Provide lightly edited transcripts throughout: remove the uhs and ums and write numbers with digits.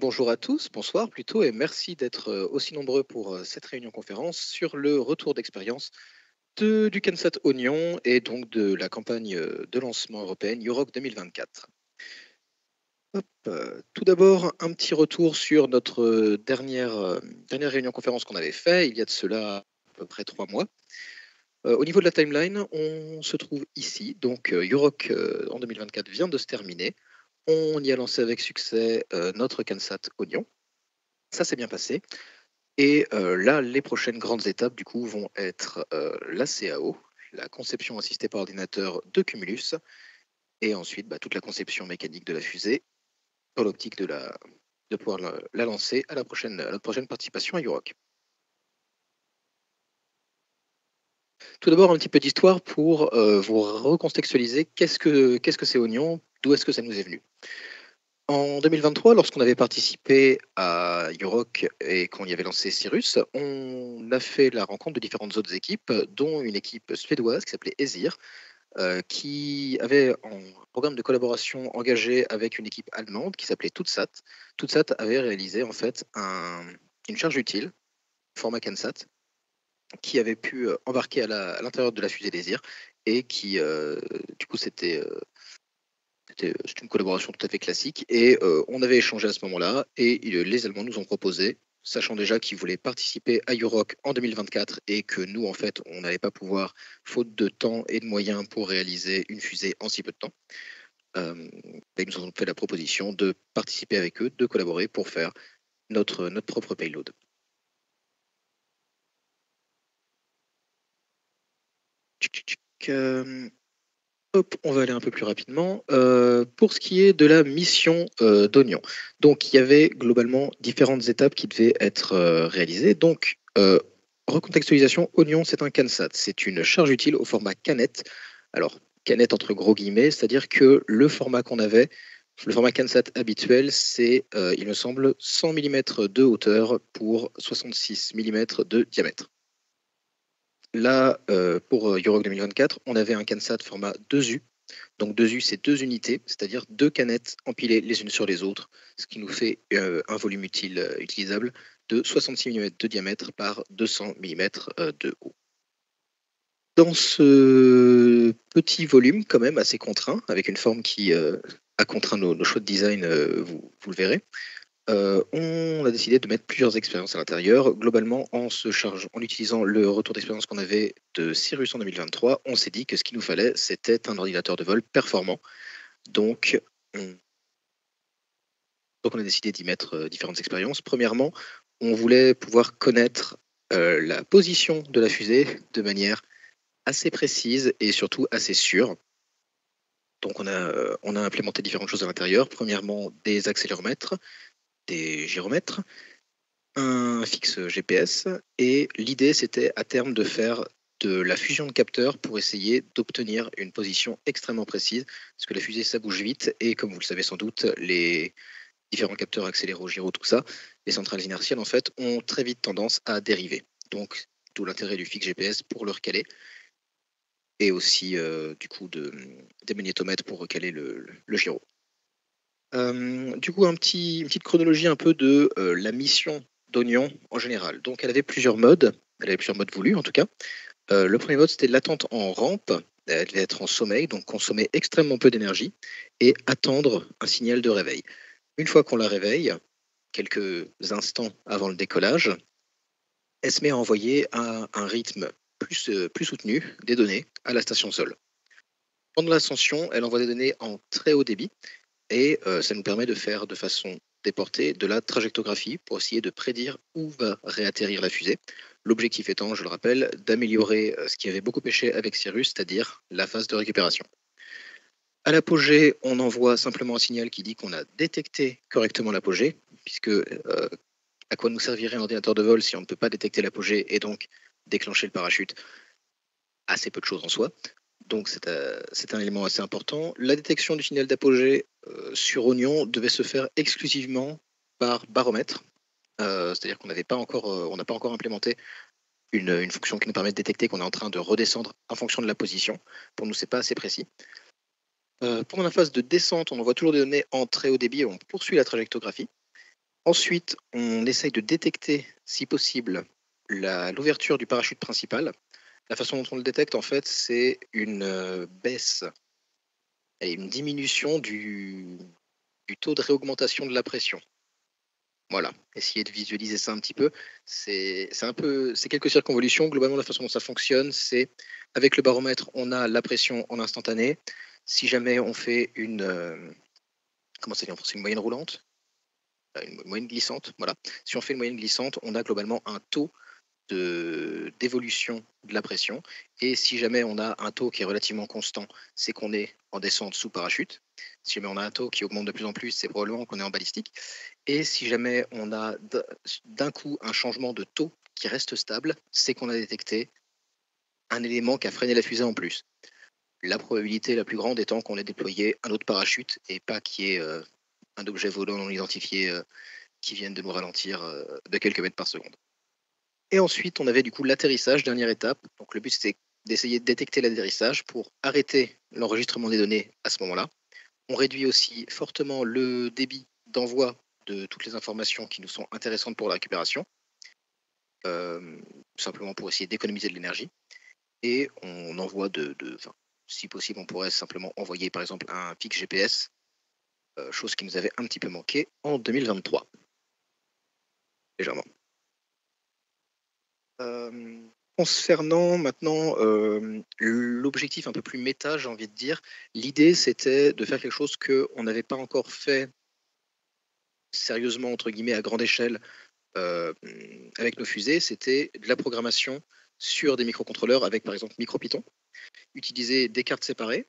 Bonjour à tous, bonsoir plutôt, et merci d'être aussi nombreux pour cette réunion conférence sur le retour d'expérience du CANSAT Oignon et donc de la campagne de lancement européenne Europe 2024. Tout d'abord, un petit retour sur notre dernière réunion conférence qu'on avait fait il y a de cela à peu près 3 mois. Au niveau de la timeline, on se trouve ici, donc Euroc en 2024 vient de se terminer. On y a lancé avec succès notre CANSAT Oignon. Ça s'est bien passé. Et là, les prochaines grandes étapes, du coup, vont être la CAO, la conception assistée par ordinateur de Cumulus, et ensuite toute la conception mécanique de la fusée, dans l'optique de pouvoir la lancer à la prochaine participation à Euroc. Tout d'abord, un petit peu d'histoire pour vous recontextualiser qu'est-ce que c'est Oignon, d'où est-ce que ça nous est venu. En 2023, lorsqu'on avait participé à Euroc et qu'on y avait lancé Cyrus, on a fait la rencontre de différentes autres équipes, dont une équipe suédoise qui s'appelait Ezir, qui avait un programme de collaboration engagé avec une équipe allemande qui s'appelait Tutsat. Tutsat avait réalisé en fait une charge utile, format CANSAT, qui avait pu embarquer à l'intérieur de la fusée Désir et qui, du coup, c'était une collaboration tout à fait classique et on avait échangé à ce moment-là et les Allemands nous ont proposé, sachant déjà qu'ils voulaient participer à Euroc en 2024 et que nous, en fait, on n'allait pas pouvoir, faute de temps et de moyens pour réaliser une fusée en si peu de temps. Ils nous ont fait la proposition de participer avec eux, de collaborer pour faire notre propre payload. Hop, on va aller un peu plus rapidement. Pour ce qui est de la mission d'Oignon, donc il y avait globalement différentes étapes qui devaient être réalisées. Donc, recontextualisation, Oignon, c'est un CANSAT, c'est une charge utile au format canette. Alors, canette entre gros guillemets, c'est-à-dire que le format qu'on avait, le format CANSAT habituel, c'est, il me semble, 100 mm de hauteur pour 66 mm de diamètre. Là, pour Euroc 2024, on avait un CANSAT format 2U. Donc 2U, c'est 2 unités, c'est-à-dire 2 canettes empilées les unes sur les autres, ce qui nous fait un volume utile utilisable de 66 mm de diamètre par 200 mm de haut. Dans ce petit volume, quand même assez contraint, avec une forme qui a contraint nos choix de design, vous le verrez, on a décidé de mettre plusieurs expériences à l'intérieur. Globalement, en utilisant le retour d'expérience qu'on avait de Cyrus en 2023, on s'est dit que ce qu'il nous fallait, c'était un ordinateur de vol performant. Donc, on a décidé d'y mettre différentes expériences. Premièrement, on voulait pouvoir connaître la position de la fusée de manière assez précise et surtout assez sûre. Donc, on a implémenté différentes choses à l'intérieur. Premièrement, des accéléromètres, des gyromètres, un fixe GPS, et l'idée c'était à terme de faire de la fusion de capteurs pour essayer d'obtenir une position extrêmement précise, parce que la fusée ça bouge vite, et comme vous le savez sans doute, les différents capteurs accéléro, gyro, tout ça, les centrales inertielles en fait ont très vite tendance à dériver. Donc tout l'intérêt du fixe GPS pour le recaler, et aussi du coup des magnétomètres pour recaler le gyro. Du coup, une petite chronologie un peu de la mission d'Oignon en général. Donc, elle avait plusieurs modes voulus en tout cas. Le premier mode, c'était l'attente en rampe. Elle devait être en sommeil, donc consommer extrêmement peu d'énergie et attendre un signal de réveil. Une fois qu'on la réveille, quelques instants avant le décollage, elle se met à envoyer à un rythme plus soutenu des données à la station sol. Pendant l'ascension, elle envoie des données en très haut débit, et ça nous permet de faire de façon déportée de la trajectographie pour essayer de prédire où va réatterrir la fusée. L'objectif étant, je le rappelle, d'améliorer ce qui avait beaucoup pêché avec Cyrus, c'est-à-dire la phase de récupération. À l'apogée, on envoie simplement un signal qui dit qu'on a détecté correctement l'apogée, puisque à quoi nous servirait un ordinateur de vol si on ne peut pas détecter l'apogée et donc déclencher le parachute? Assez peu de choses en soi. Donc c'est un élément assez important. La détection du signal d'apogée sur Oignon devait se faire exclusivement par baromètre. C'est-à-dire qu'on on n'a pas encore implémenté une fonction qui nous permet de détecter qu'on est en train de redescendre en fonction de la position. Pour nous, c'est pas assez précis. Pendant la phase de descente, on envoie toujours des données en très haut débit et on poursuit la trajectographie. Ensuite, on essaye de détecter, si possible, l'ouverture du parachute principal. La façon dont on le détecte, en fait, c'est une baisse et une diminution du taux de réaugmentation de la pression. Voilà, essayer de visualiser ça un petit peu. C'est quelques circonvolutions. Globalement, la façon dont ça fonctionne, c'est avec le baromètre, on a la pression en instantané. Si jamais on fait comment ça dit en français, une moyenne roulante, une moyenne glissante, voilà. Si on fait une moyenne glissante, on a globalement un taux d'évolution de la pression. Et si jamais on a un taux qui est relativement constant, c'est qu'on est en descente sous parachute. Si jamais on a un taux qui augmente de plus en plus, c'est probablement qu'on est en balistique. Et si jamais on a d'un coup un changement de taux qui reste stable, c'est qu'on a détecté un élément qui a freiné la fusée en plus. La probabilité la plus grande étant qu'on ait déployé un autre parachute et pas qu'il y ait un objet volant non identifié qui vienne de nous ralentir de quelques mètres par seconde. Et ensuite, on avait du coup l'atterrissage, dernière étape. Donc le but, c'était d'essayer de détecter l'atterrissage pour arrêter l'enregistrement des données à ce moment-là. On réduit aussi fortement le débit d'envoi de toutes les informations qui nous sont intéressantes pour la récupération, simplement pour essayer d'économiser de l'énergie. Et on envoie si possible, on pourrait simplement envoyer par exemple un fixe GPS, chose qui nous avait un petit peu manqué en 2023, légèrement. Concernant maintenant l'objectif un peu plus méta, j'ai envie de dire, l'idée c'était de faire quelque chose qu'on n'avait pas encore fait sérieusement, entre guillemets, à grande échelle avec nos fusées, c'était de la programmation sur des microcontrôleurs avec par exemple MicroPython, utiliser des cartes séparées.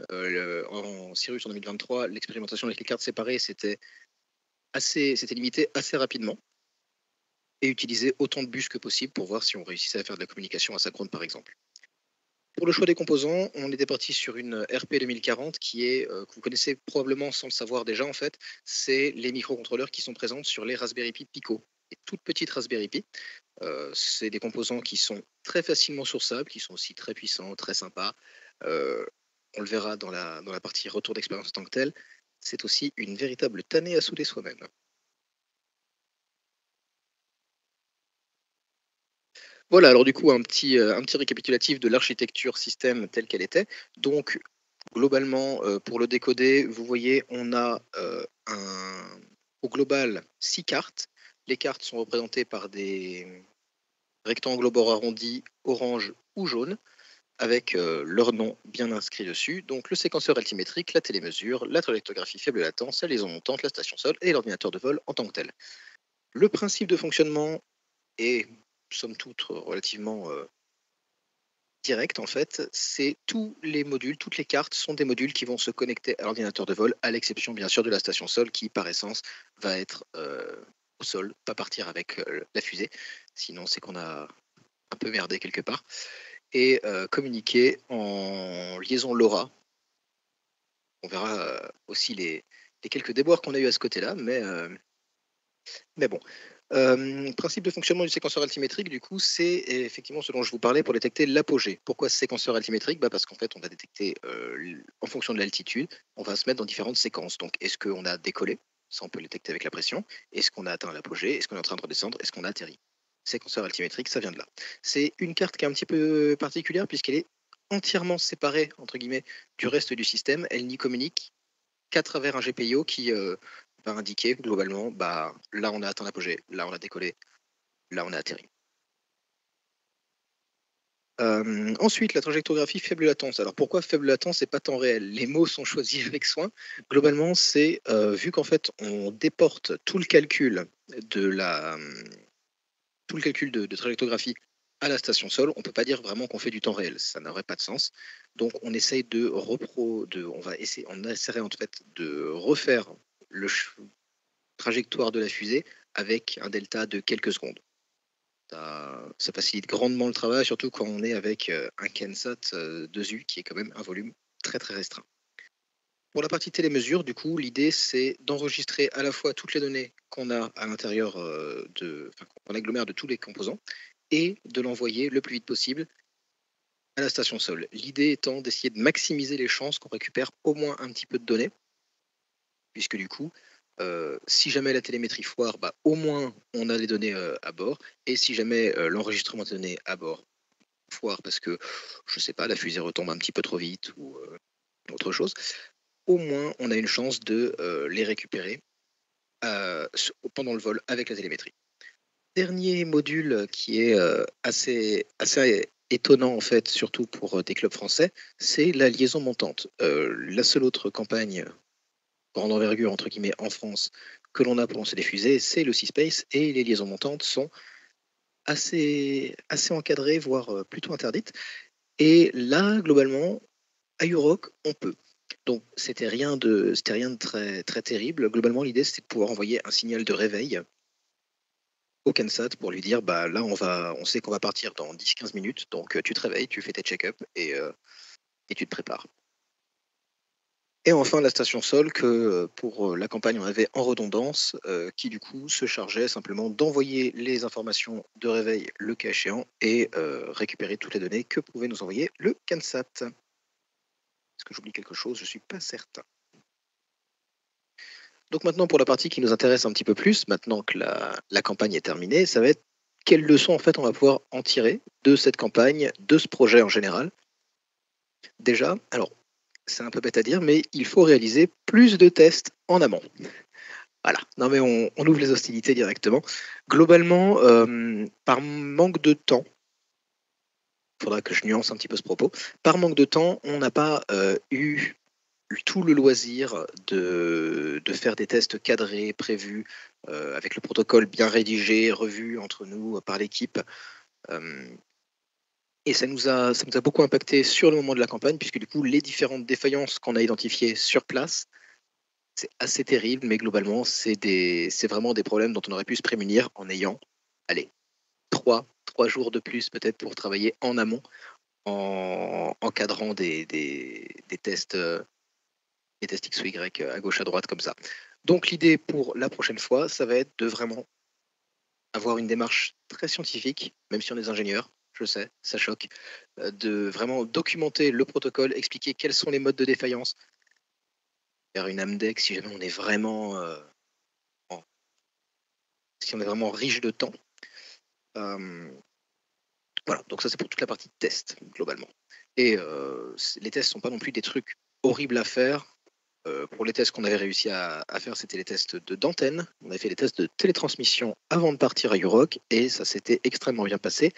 En Cirrus en 2023, l'expérimentation avec les cartes séparées c'était limité assez rapidement. Et utiliser autant de bus que possible pour voir si on réussissait à faire de la communication asynchrone par exemple. Pour le choix des composants, on était parti sur une RP 2040 qui est, que vous connaissez probablement sans le savoir déjà en fait, c'est les microcontrôleurs qui sont présents sur les Raspberry Pi Pico. Les toutes petites Raspberry Pi. C'est des composants qui sont très facilement sourçables, qui sont aussi très puissants, très sympas. On le verra dans la partie retour d'expérience en tant que tel. C'est aussi une véritable tannée à souder soi-même. Voilà, alors du coup, un petit récapitulatif de l'architecture système telle qu'elle était. Donc, globalement, pour le décoder, vous voyez, on a au global 6 cartes. Les cartes sont représentées par des rectangles au bord arrondi, orange ou jaune, avec leur nom bien inscrit dessus. Donc, le séquenceur altimétrique, la télémesure, la trajectographie faible latence, la liaison montante, la station sol et l'ordinateur de vol en tant que tel. Le principe de fonctionnement est somme toute relativement direct en fait, c'est tous les modules, toutes les cartes sont des modules qui vont se connecter à l'ordinateur de vol, à l'exception bien sûr de la station sol qui par essence va être au sol, pas partir avec la fusée, sinon c'est qu'on a un peu merdé quelque part, et communiquer en liaison LoRa. On verra aussi les quelques déboires qu'on a eu à ce côté-là, mais bon. Principe de fonctionnement du séquenceur altimétrique, du coup, c'est effectivement ce dont je vous parlais pour détecter l'apogée. Pourquoi ce séquenceur altimétrique? Parce qu'en fait, on va détecter, en fonction de l'altitude, on va se mettre dans différentes séquences. Donc, est-ce qu'on a décollé? Ça, on peut le détecter avec la pression. Est-ce qu'on a atteint l'apogée? Est-ce qu'on est en train de redescendre? Est-ce qu'on a atterri? Séquenceur altimétrique, ça vient de là. C'est une carte qui est un petit peu particulière puisqu'elle est entièrement séparée, entre guillemets, du reste du système. Elle n'y communique qu'à travers un GPIO qui va indiquer globalement, là on a atteint l'apogée, là on a décollé, là on a atterri. Ensuite, la trajectographie faible latence. Alors pourquoi faible latence et pas temps réel? Les mots sont choisis avec soin. Globalement, c'est vu qu'en fait on déporte tout le calcul de trajectographie à la station sol, on ne peut pas dire vraiment qu'on fait du temps réel, ça n'aurait pas de sens. Donc on essaye on essaierait en fait de refaire le trajectoire de la fusée avec un delta de quelques secondes. Ça facilite grandement le travail, surtout quand on est avec un Kensat 2U qui est quand même un volume très très restreint. Pour la partie télémesure, du coup, l'idée c'est d'enregistrer à la fois toutes les données qu'on a à l'intérieur qu'on agglomère de tous les composants et de l'envoyer le plus vite possible à la station sol. L'idée étant d'essayer de maximiser les chances qu'on récupère au moins un petit peu de données, puisque du coup, Si jamais la télémétrie foire, bah, au moins on a les données à bord. Et si jamais l'enregistrement des données à bord foire parce que, je sais pas, la fusée retombe un petit peu trop vite ou autre chose, au moins on a une chance de les récupérer pendant le vol avec la télémétrie. Dernier module qui est assez étonnant en fait, surtout pour des clubs français, c'est la liaison montante. La seule autre campagne grande envergure entre guillemets en France que l'on a pour lancer des fusées, c'est le Seaspace et les liaisons montantes sont assez encadrées, voire plutôt interdites. Et là, globalement, à Uroc, on peut. Donc c'était rien de très, très terrible. Globalement, l'idée c'était de pouvoir envoyer un signal de réveil au CANSAT pour lui dire bah là on sait qu'on va partir dans 10-15 minutes, donc tu te réveilles, tu fais tes check-up et tu te prépares. Et enfin la station sol que pour la campagne on avait en redondance, qui du coup se chargeait simplement d'envoyer les informations de réveil le cas échéant et récupérer toutes les données que pouvait nous envoyer le CANSAT. Est-ce que j'oublie quelque chose? Je suis pas certain. Donc maintenant pour la partie qui nous intéresse un petit peu plus, maintenant que la campagne est terminée, ça va être quelles leçons en fait on va pouvoir en tirer de cette campagne, de ce projet en général. Déjà, alors c'est un peu bête à dire, mais il faut réaliser plus de tests en amont. Voilà, non mais on ouvre les hostilités directement. Globalement, par manque de temps, il faudra que je nuance un petit peu ce propos, par manque de temps, on n'a pas eu tout le loisir de faire des tests cadrés, prévus, avec le protocole bien rédigé, revu entre nous par l'équipe. Et ça nous a beaucoup impacté sur le moment de la campagne, puisque du coup, les différentes défaillances qu'on a identifiées sur place, c'est assez terrible, mais globalement, c'est vraiment des problèmes dont on aurait pu se prémunir en ayant, allez, trois jours de plus peut-être pour travailler en amont, en encadrant des tests, des tests X ou Y à gauche, à droite, comme ça. Donc l'idée pour la prochaine fois, ça va être de vraiment avoir une démarche très scientifique, même si on est ingénieur, je sais, ça choque, de vraiment documenter le protocole, expliquer quels sont les modes de défaillance, faire une AMDEC si jamais on est vraiment, si on est vraiment riche de temps. Voilà, donc ça c'est pour toute la partie test, globalement. Et les tests ne sont pas non plus des trucs horribles à faire. Pour les tests qu'on avait réussi à faire, c'était les tests d'antenne. On avait fait les tests de télétransmission avant de partir à Uroc et ça s'était extrêmement bien passé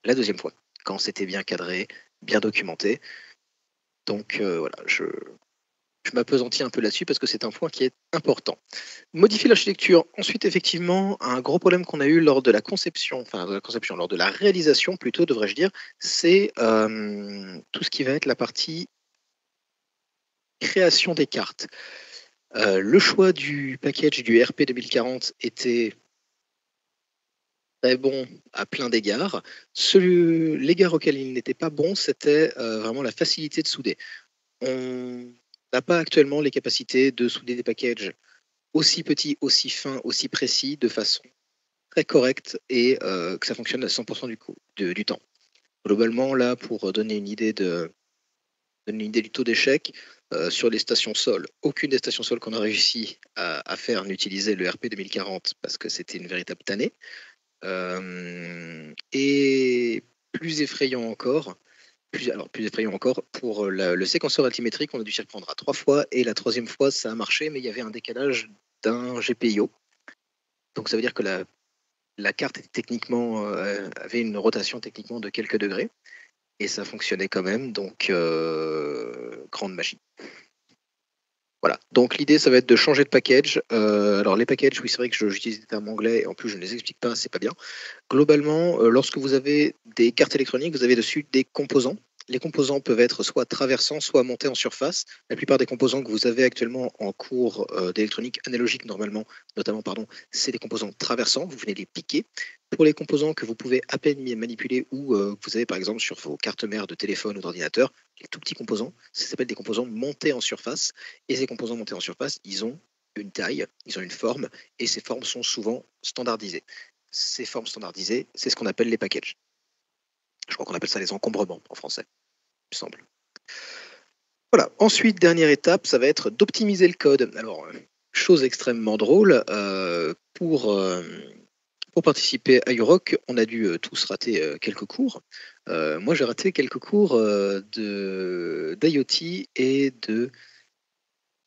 la deuxième fois, quand c'était bien cadré, bien documenté. Donc voilà, je m'appesantis un peu là-dessus parce que c'est un point qui est important. Modifier l'architecture. Ensuite, effectivement, un gros problème qu'on a eu lors de la conception, lors de la réalisation plutôt, devrais-je dire, c'est tout ce qui va être la partie création des cartes. Le choix du package du RP 2040 était très bon à plein d'égards. L'égard auquel il n'était pas bon, c'était vraiment la facilité de souder. On n'a pas actuellement les capacités de souder des packages aussi petits, aussi fins, aussi précis, de façon très correcte et que ça fonctionne à 100% du temps. Globalement, là, pour donner une idée du taux d'échec, sur les stations sol, aucune des stations sol qu'on a réussi à faire n'utilisait le RP 2040 parce que c'était une véritable tannée. Et plus effrayant encore, plus effrayant encore, pour le séquenceur altimétrique, on a dû s'y reprendre à 3 fois et la troisième fois ça a marché, mais il y avait un décalage d'un GPIO. Donc ça veut dire que la carte était techniquement, avait une rotation techniquement de quelques degrés et ça fonctionnait quand même, donc grande magie. Voilà, donc l'idée ça va être de changer de package. Alors les packages, oui c'est vrai que j'utilise des termes anglais et en plus je ne les explique pas, c'est pas bien. Globalement, lorsque vous avez des cartes électroniques, vous avez dessus des composants. Les composants peuvent être soit traversants, soit montés en surface. La plupart des composants que vous avez actuellement en cours d'électronique analogique, normalement, notamment, c'est des composants traversants. Vous venez les piquer. Pour les composants que vous pouvez à peine manipuler ou que vous avez par exemple sur vos cartes mères de téléphone ou d'ordinateur, les tout petits composants, ça s'appelle des composants montés en surface. Et ces composants montés en surface, ils ont une taille, ils ont une forme, et ces formes sont souvent standardisées. Ces formes standardisées, c'est ce qu'on appelle les packages. Je crois qu'on appelle ça les encombrements en français, il me semble. Voilà. Ensuite, dernière étape, ça va être d'optimiser le code. Alors, chose extrêmement drôle, pour participer à UROC, on a dû tous rater quelques cours. Moi, j'ai raté quelques cours d'IoT et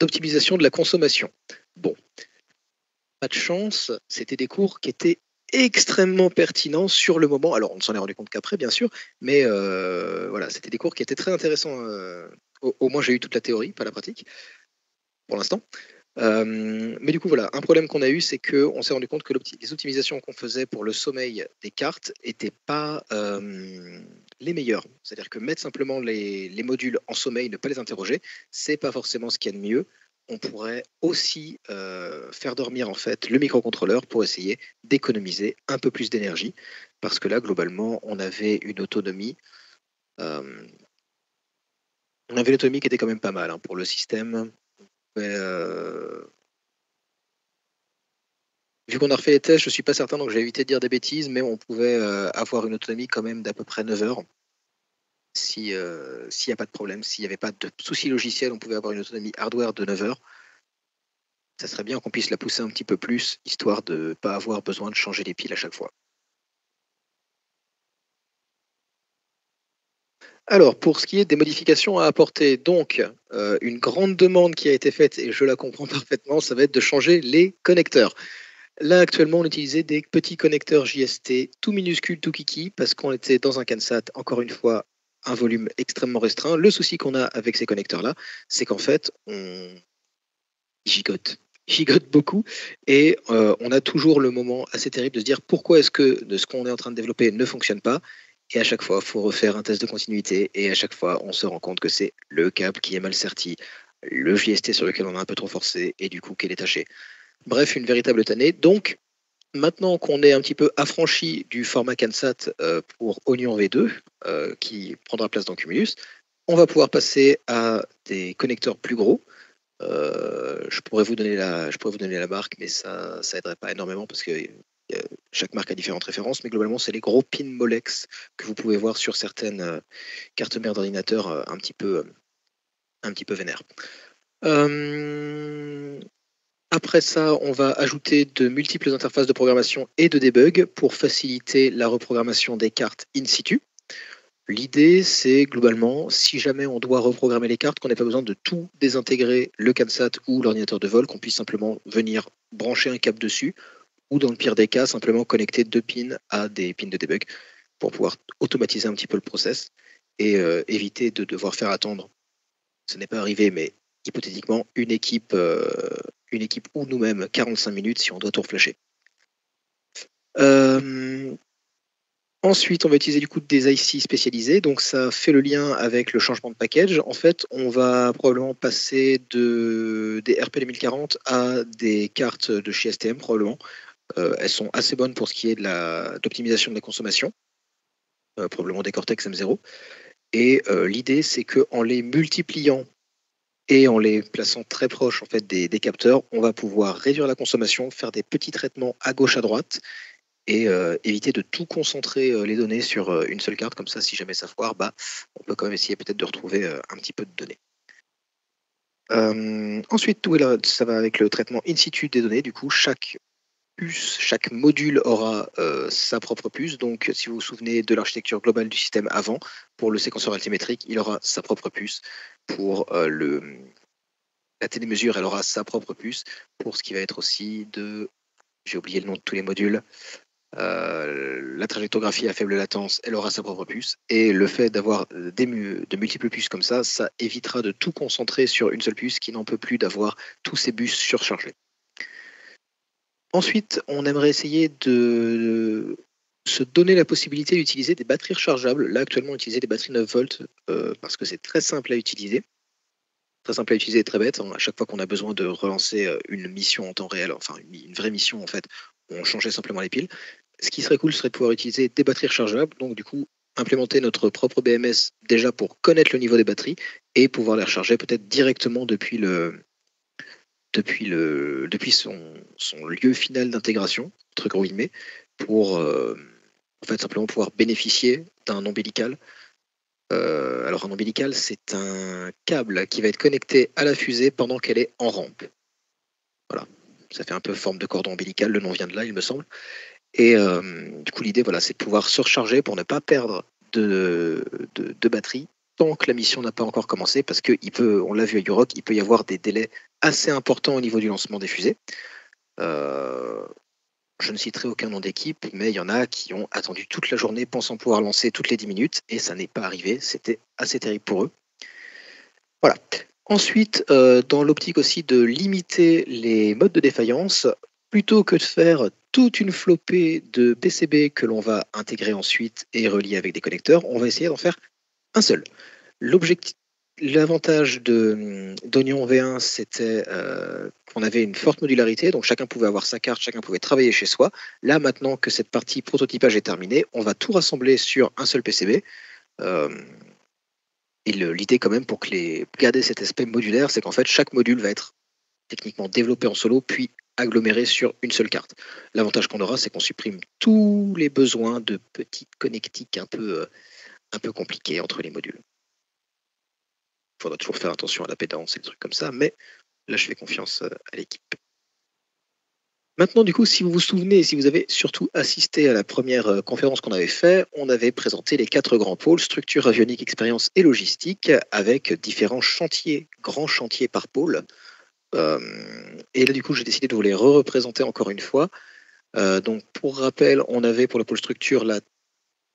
d'optimisation de la consommation. Bon, pas de chance, c'était des cours qui étaient extrêmement pertinents sur le moment. Alors, on ne s'en est rendu compte qu'après, bien sûr, mais voilà, c'était des cours qui étaient très intéressants. Au moins, j'ai eu toute la théorie, pas la pratique, pour l'instant. Mais du coup, voilà, un problème qu'on a eu, c'est qu'on s'est rendu compte que les optimisations qu'on faisait pour le sommeil des cartes n'étaient pas les meilleures. C'est-à-dire que mettre simplement les modules en sommeil, ne pas les interroger, c'est pas forcément ce qu'il y a de mieux. On pourrait aussi faire dormir en fait le microcontrôleur pour essayer d'économiser un peu plus d'énergie, parce que là, globalement, euh, on avait l'autonomie qui était quand même pas mal hein, pour le système. Mais, vu qu'on a refait les tests, je ne suis pas certain, donc j'ai évité de dire des bêtises, mais on pouvait avoir une autonomie quand même d'à peu près 9 heures. S'il n'y a pas de problème, s'il n'y avait pas de soucis logiciels, on pouvait avoir une autonomie hardware de 9 heures. Ça serait bien qu'on puisse la pousser un petit peu plus, histoire de ne pas avoir besoin de changer les piles à chaque fois. Alors, pour ce qui est des modifications à apporter, donc, une grande demande qui a été faite, et je la comprends parfaitement, ça va être de changer les connecteurs. Là, actuellement, on utilisait des petits connecteurs JST tout minuscules, tout kiki, parce qu'on était dans un CAN-SAT, encore une fois, un volume extrêmement restreint. Le souci qu'on a avec ces connecteurs-là, c'est qu'en fait, on gigote. Gigote beaucoup et on a toujours le moment assez terrible de se dire pourquoi est-ce que de ce qu'on est en train de développer ne fonctionne pas et à chaque fois il faut refaire un test de continuité et à chaque fois on se rend compte que c'est le câble qui est mal serti, le JST sur lequel on a un peu trop forcé et du coup qu'elle est tachée. Bref, une véritable tannée. Donc maintenant qu'on est un petit peu affranchi du format CAN-SAT pour Oignon V2 qui prendra place dans Cumulus, on va pouvoir passer à des connecteurs plus gros. Je pourrais vous donner la marque, mais ça aiderait pas énormément parce que chaque marque a différentes références. Mais globalement, c'est les gros pins Molex que vous pouvez voir sur certaines cartes mères d'ordinateur un petit peu vénères. Après ça, on va ajouter de multiples interfaces de programmation et de debug pour faciliter la reprogrammation des cartes in situ. L'idée, c'est globalement, si jamais on doit reprogrammer les cartes, qu'on n'ait pas besoin de tout désintégrer, le CAN-SAT ou l'ordinateur de vol, qu'on puisse simplement venir brancher un câble dessus, ou dans le pire des cas, simplement connecter 2 pins à des pins de debug pour pouvoir automatiser un petit peu le process et éviter de devoir faire attendre. Ce n'est pas arrivé, mais hypothétiquement, une équipe ou nous-mêmes 45 minutes si on doit tout reflasher. Ensuite, on va utiliser du coup des IC spécialisés, donc ça fait le lien avec le changement de package. En fait, on va probablement passer des RP 2040 à des cartes de chez STM, probablement. Elles sont assez bonnes pour ce qui est d'optimisation de la consommation, probablement des Cortex M0. Et l'idée, c'est qu'en les multipliant et en les plaçant très proches en fait, des capteurs, on va pouvoir réduire la consommation, faire des petits traitements à gauche, à droite, et éviter de tout concentrer les données sur une seule carte. Comme ça, si jamais ça foire, on peut quand même essayer peut-être de retrouver un petit peu de données. Ensuite, ça va avec le traitement in situ des données. Du coup, chaque module aura sa propre puce. Donc, si vous vous souvenez de l'architecture globale du système avant, pour le séquenceur altimétrique, il aura sa propre puce. Pour la télémesure, elle aura sa propre puce. Pour ce qui va être aussi j'ai oublié le nom de tous les modules. La trajectographie à faible latence, elle aura sa propre puce. Et le fait d'avoir de multiples puces comme ça évitera de tout concentrer sur une seule puce qui n'en peut plus d'avoir tous ces bus surchargés. Ensuite, on aimerait essayer de se donner la possibilité d'utiliser des batteries rechargeables. Là, actuellement, on utilise des batteries 9 volts parce que c'est très simple à utiliser. Très simple à utiliser et très bête. À chaque fois qu'on a besoin de relancer une mission en temps réel, enfin une vraie mission en fait, on changeait simplement les piles. Ce qui serait cool serait de pouvoir utiliser des batteries rechargeables, donc du coup implémenter notre propre BMS déjà pour connaître le niveau des batteries et pouvoir les recharger peut-être directement depuis son lieu final d'intégration, entre gros guillemets, pour en fait simplement pouvoir bénéficier d'un ombilical. Alors un ombilical, c'est un câble qui va être connecté à la fusée pendant qu'elle est en rampe. Voilà, ça fait un peu forme de cordon ombilical, le nom vient de là, il me semble. Et du coup, l'idée, voilà, c'est de pouvoir se recharger pour ne pas perdre de batterie tant que la mission n'a pas encore commencé, parce que on l'a vu à Yurok, il peut y avoir des délais assez importants au niveau du lancement des fusées. Je ne citerai aucun nom d'équipe, mais il y en a qui ont attendu toute la journée pensant pouvoir lancer toutes les 10 minutes, et ça n'est pas arrivé. C'était assez terrible pour eux. Voilà. Ensuite, dans l'optique aussi de limiter les modes de défaillance, plutôt que de faire toute une flopée de PCB que l'on va intégrer ensuite et relier avec des connecteurs, on va essayer d'en faire un seul. L'avantage d'Oignon V1, c'était qu'on avait une forte modularité, donc chacun pouvait avoir sa carte, chacun pouvait travailler chez soi. Là, maintenant que cette partie prototypage est terminée, on va tout rassembler sur un seul PCB. Et l'idée quand même pour garder cet aspect modulaire, c'est qu'en fait chaque module va être techniquement développé en solo, puis aggloméré sur une seule carte. L'avantage qu'on aura, c'est qu'on supprime tous les besoins de petites connectiques un peu compliquées entre les modules. Il faudra toujours faire attention à la pédance et des trucs comme ça, mais là je fais confiance à l'équipe. Maintenant, du coup, si vous vous souvenez, si vous avez surtout assisté à la première conférence qu'on avait faite, on avait présenté les 4 grands pôles, structure, avionique, expérience et logistique, avec différents chantiers, grands chantiers par pôle. Et là, du coup, j'ai décidé de vous les représenter encore une fois. Donc, pour rappel, on avait pour le pôle structure la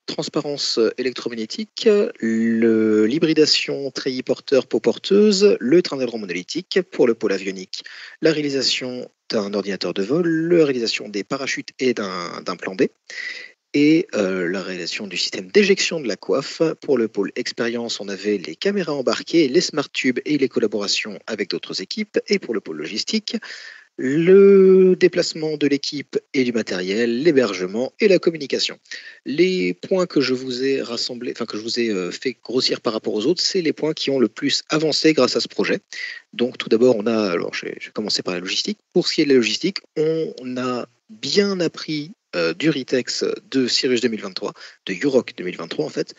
transparence électromagnétique, l'hybridation treillis porteur peau porteuse, le train d'aileron monolithique. Pour le pôle avionique, la réalisation d'un ordinateur de vol, la réalisation des parachutes et d'un plan B, et la réalisation du système d'éjection de la coiffe. Pour le pôle expérience, on avait les caméras embarquées, les smart tubes et les collaborations avec d'autres équipes. Et pour le pôle logistique, le déplacement de l'équipe et du matériel, l'hébergement et la communication. Les points que je vous ai rassemblés, enfin que je vous ai fait grossir par rapport aux autres, c'est les points qui ont le plus avancé grâce à ce projet. Donc tout d'abord, je vais commencer par la logistique. Pour ce qui est de la logistique, on a bien appris du Ritex de Cirrus 2023, de Yurok 2023 en fait.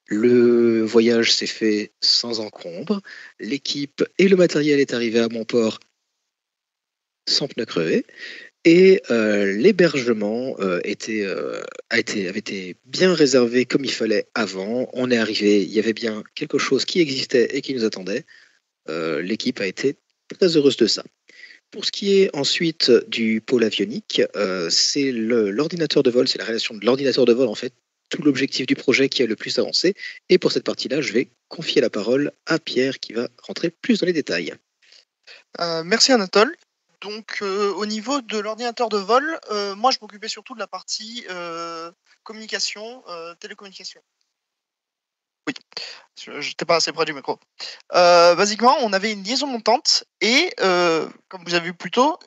Le voyage s'est fait sans encombre. L'équipe et le matériel est arrivé à bon port sans pneus crevés. Et l'hébergement avait été bien réservé comme il fallait avant. On est arrivé, il y avait bien quelque chose qui existait et qui nous attendait. L'équipe a été très heureuse de ça. Pour ce qui est ensuite du pôle avionique, c'est l'ordinateur de vol, c'est la réalisation de l'ordinateur de vol en fait, tout l'objectif du projet qui est le plus avancé. Et pour cette partie-là, je vais confier la parole à Pierre qui va rentrer plus dans les détails. Merci Anatole. Donc au niveau de l'ordinateur de vol, moi je m'occupais surtout de la partie communication, télécommunication. Oui, je n'étais pas assez près du micro. Basiquement, on avait une liaison montante et, comme vous avez vu plus tôt,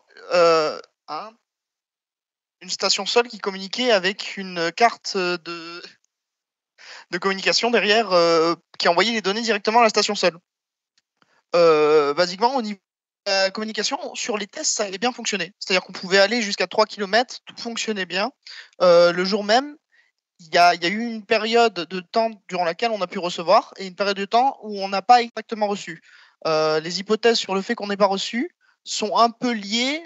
une station sol qui communiquait avec une carte de communication derrière qui envoyait les données directement à la station sol. Basiquement, au niveau la communication, sur les tests, ça avait bien fonctionné. C'est-à-dire qu'on pouvait aller jusqu'à 3 km, tout fonctionnait bien. Le jour même, il y a eu une période de temps durant laquelle on a pu recevoir et une période de temps où on n'a pas exactement reçu. Les hypothèses sur le fait qu'on n'ait pas reçu sont un peu liées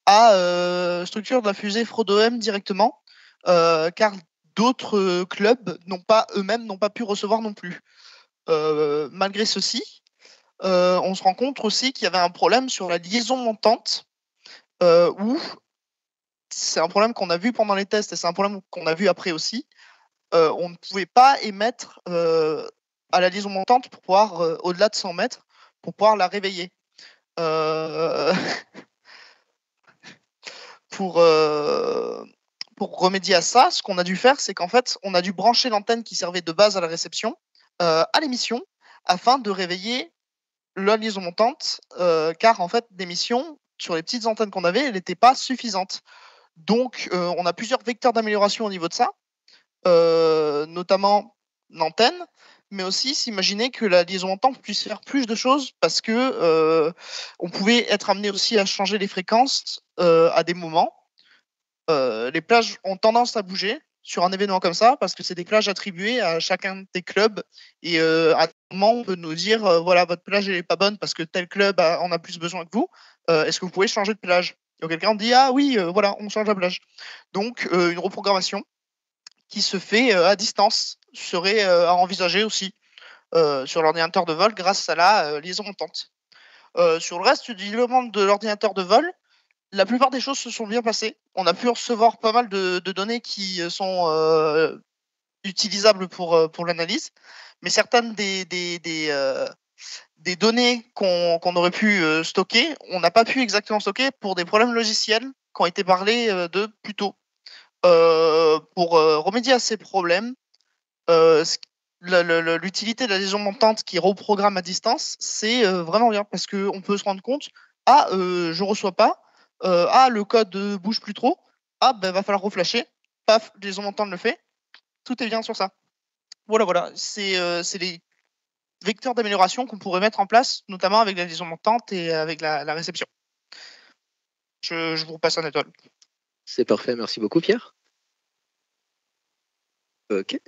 à structure de la fusée Frodo-M directement, car d'autres clubs eux-mêmes n'ont pas pu recevoir non plus. Malgré ceci, on se rend compte aussi qu'il y avait un problème sur la liaison montante, où c'est un problème qu'on a vu pendant les tests et c'est un problème qu'on a vu après aussi. On ne pouvait pas émettre à la liaison montante pour pouvoir, au-delà de 100 mètres, pour pouvoir la réveiller. Pour remédier à ça, ce qu'on a dû faire, c'est qu'en fait, on a dû brancher l'antenne qui servait de base à la réception à l'émission afin de réveiller la liaison montante, car en fait, l'émission, sur les petites antennes qu'on avait, elle n'était pas suffisante. Donc, on a plusieurs vecteurs d'amélioration au niveau de ça, notamment l'antenne, mais aussi s'imaginer que la liaison montante puisse faire plus de choses parce que on pouvait être amené aussi à changer les fréquences à des moments. Les plages ont tendance à bouger sur un événement comme ça parce que c'est des plages attribuées à chacun des clubs et à un moment on peut nous dire voilà, votre plage elle est pas bonne parce que tel club en a plus besoin que vous. est-ce que vous pouvez changer de plage? Et auquel cas on dit ah oui, voilà, on change la plage. Donc une reprogrammation qui se fait à distance serait à envisager aussi sur l'ordinateur de vol grâce à la liaison montante. Sur le reste du développement de l'ordinateur de vol, la plupart des choses se sont bien passées. On a pu recevoir pas mal de données qui sont utilisables pour l'analyse, mais certaines des données qu'on aurait pu stocker, on n'a pas pu exactement stocker pour des problèmes logiciels qui ont été parlé de plus tôt. Pour remédier à ces problèmes, l'utilité de la liaison montante qui reprogramme à distance, c'est vraiment bien parce qu'on peut se rendre compte, je reçois pas, le code bouge plus trop, va falloir reflasher, paf, liaison montante le fait, tout est bien sur ça. Voilà, c'est les vecteurs d'amélioration qu'on pourrait mettre en place, notamment avec la liaison montante et avec la réception. Je vous repasse un étoile. C'est parfait, merci beaucoup Pierre. Ok.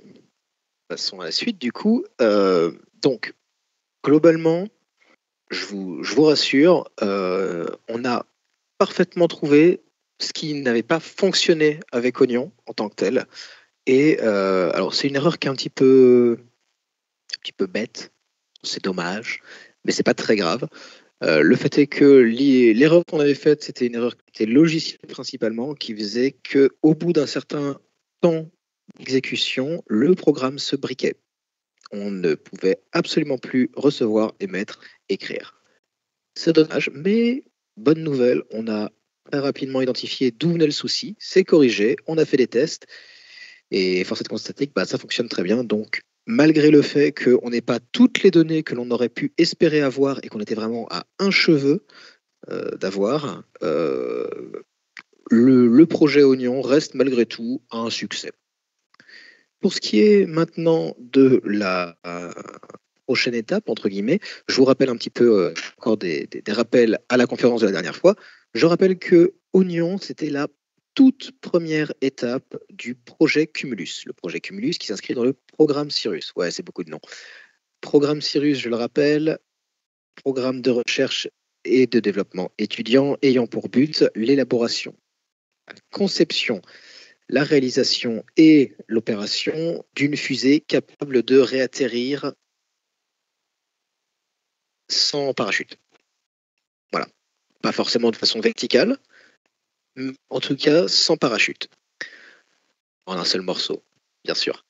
Passons à la suite du coup. Donc, globalement, je vous rassure, on a parfaitement trouvé ce qui n'avait pas fonctionné avec Oignon en tant que tel. Et alors, c'est une erreur qui est un petit peu bête, c'est dommage, mais c'est pas très grave. Le fait est que l'erreur qu'on avait faite, c'était une erreur qui était logicielle principalement, qui faisait qu'au bout d'un certain temps d'exécution, le programme se briquait. On ne pouvait absolument plus recevoir, émettre, écrire. C'est dommage, mais bonne nouvelle, on a très rapidement identifié d'où venait le souci, c'est corrigé, on a fait des tests, et force est de constater que ça fonctionne très bien. Donc, malgré le fait qu'on n'ait pas toutes les données que l'on aurait pu espérer avoir et qu'on était vraiment à un cheveu d'avoir, le projet Oignon reste malgré tout un succès. Pour ce qui est maintenant de la prochaine étape, entre guillemets, je vous rappelle un petit peu encore des rappels à la conférence de la dernière fois. Je rappelle que Oignon, c'était la toute première étape du projet Cumulus. Le projet Cumulus qui s'inscrit dans le programme Cirrus. Ouais, c'est beaucoup de noms. Programme Cirrus, je le rappelle, programme de recherche et de développement étudiant ayant pour but l'élaboration, la conception, la réalisation et l'opération d'une fusée capable de réatterrir sans parachute. Voilà. Pas forcément de façon verticale, mais en tout cas sans parachute. En un seul morceau, bien sûr.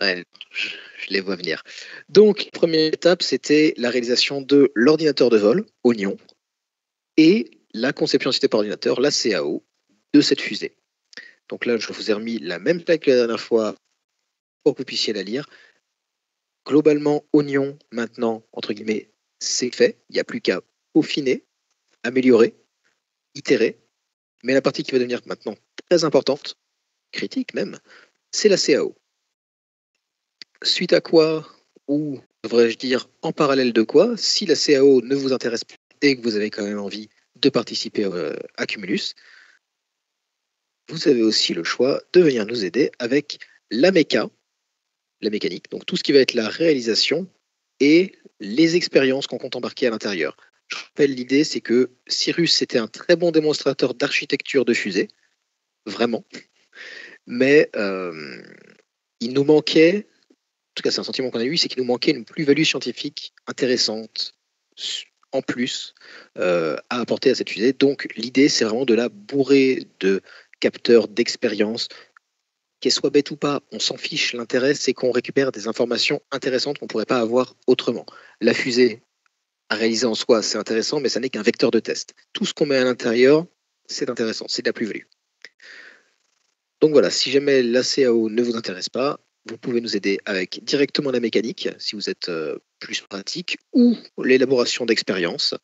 Ouais, je les vois venir. Donc, première étape, c'était la réalisation de l'ordinateur de vol, Oignon, et la conception citée par ordinateur, la CAO, de cette fusée. Donc là, je vous ai remis la même plaque que la dernière fois pour que vous puissiez la lire. Globalement, Oignon, maintenant, entre guillemets, c'est fait. Il n'y a plus qu'à peaufiner, améliorer, itérer. Mais la partie qui va devenir maintenant très importante, critique même, c'est la CAO. Suite à quoi, ou devrais-je dire en parallèle de quoi, si la CAO ne vous intéresse pas et que vous avez quand même envie de participer à Cumulus, vous avez aussi le choix de venir nous aider avec la mécanique, donc tout ce qui va être la réalisation et les expériences qu'on compte embarquer à l'intérieur. Je rappelle, l'idée, c'est que Cirrus, c'était un très bon démonstrateur d'architecture de fusée, vraiment, mais il nous manquait, en tout cas c'est un sentiment qu'on a eu, c'est qu'il nous manquait une plus-value scientifique intéressante en plus à apporter à cette fusée. Donc l'idée, c'est vraiment de la bourrer de capteurs d'expérience. Qu'elle soit bête ou pas, on s'en fiche. L'intérêt, c'est qu'on récupère des informations intéressantes qu'on ne pourrait pas avoir autrement. La fusée à réaliser en soi, c'est intéressant, mais ça n'est qu'un vecteur de test. Tout ce qu'on met à l'intérieur, c'est intéressant, c'est de la plus-value. Donc voilà, si jamais la CAO ne vous intéresse pas, vous pouvez nous aider avec directement la mécanique, si vous êtes plus pratique, ou l'élaboration d'expériences.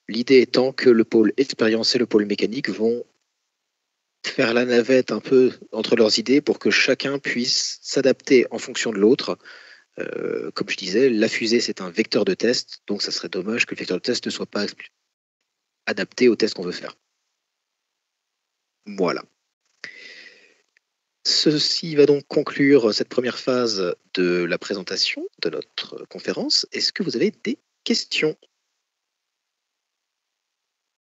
L'idée étant que le pôle expérience et le pôle mécanique vont faire la navette un peu entre leurs idées pour que chacun puisse s'adapter en fonction de l'autre. Comme je disais, la fusée, c'est un vecteur de test, donc ça serait dommage que le vecteur de test ne soit pas adapté au test qu'on veut faire. Voilà. Ceci va donc conclure cette première phase de la présentation de notre conférence. Est-ce que vous avez des questions ?